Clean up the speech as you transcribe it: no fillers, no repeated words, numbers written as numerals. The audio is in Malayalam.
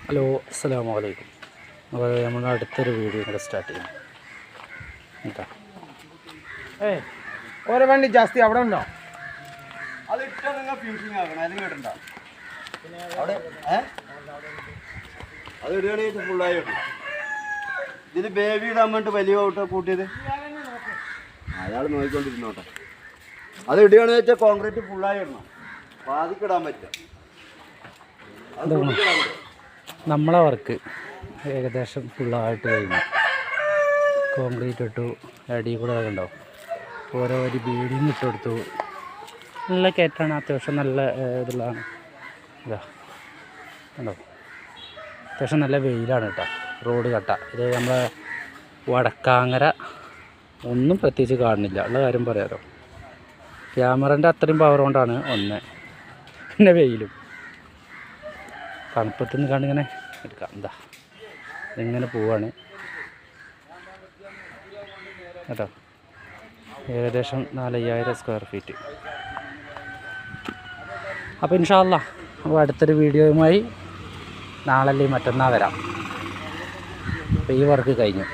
ഹലോ, അസ്സലാമു അലൈക്കും. അപ്പോൾ നമ്മൾ അടുത്തൊരു വീഡിയോ കൂടെ സ്റ്റാർട്ട് ചെയ്യണം കേട്ടോ. ഓരോ വണ്ടി ജാസ്തി അവിടെ ഉണ്ടോ? അത് ഇട്ടാൽ നിങ്ങൾ ഫ്യൂസിങ് ആക്കണം, അതിന് കേട്ടോ. അവിടെ അത് ഇടുകയാണെങ്കിൽ ഫുള്ളായി കിട്ടും. ഇതിൽ ബേബി ഇടാൻ വേണ്ടി വലിയ ഔട്ടോ കൂട്ടിയത് അയാൾ നോക്കിക്കൊണ്ടിരുന്നോട്ടെ. അത് ഇടുകയാണെന്ന് വെച്ചാൽ കോൺക്രീറ്റ് ഫുള്ളായി ഇടണം, പാതിക്കിടാൻ പറ്റും. നമ്മളെ വർക്ക് ഏകദേശം ഫുള്ളായിട്ട് കഴിഞ്ഞു. കോൺക്രീറ്റ് ഇട്ടു, അടി കൂടെ ഉണ്ടാവും. ഓരോ ഒരു ബീഡിങ് ഇട്ട് കൊടുത്തു. നല്ല കയറ്റാണ്, അത്യാവശ്യം നല്ല ഇതുള്ളതാണ്. ഇതാ ഉണ്ടോ, അത്യാവശ്യം നല്ല വെയിലാണ് കേട്ടോ. റോഡ് കട്ട ഇത് നമ്മളെ വടക്കാങ്ങര ഒന്നും പ്രത്യേകിച്ച് കാണുന്നില്ല ഉള്ള കാര്യം പറയാമല്ലോ. ക്യാമറൻ്റെ അത്രയും പവർ കൊണ്ടാണ് ഒന്ന്, പിന്നെ വെയിലും തണുപ്പത്തുനിന്ന് കണ്ടിങ്ങനെ എടുക്കാം. എന്താ ഇതിങ്ങനെ പോവാണ് കേട്ടോ. ഏകദേശം 4000 സ്ക്വയർ ഫീറ്റ്. അപ്പോൾ ഇൻഷാ അല്ലാഹ് അപ്പോൾ അടുത്തൊരു വീഡിയോയുമായി നാളെ അല്ലെങ്കിൽ മറ്റന്നാൾ വരാം. അപ്പോൾ ഈ വർക്ക് കഴിഞ്ഞു.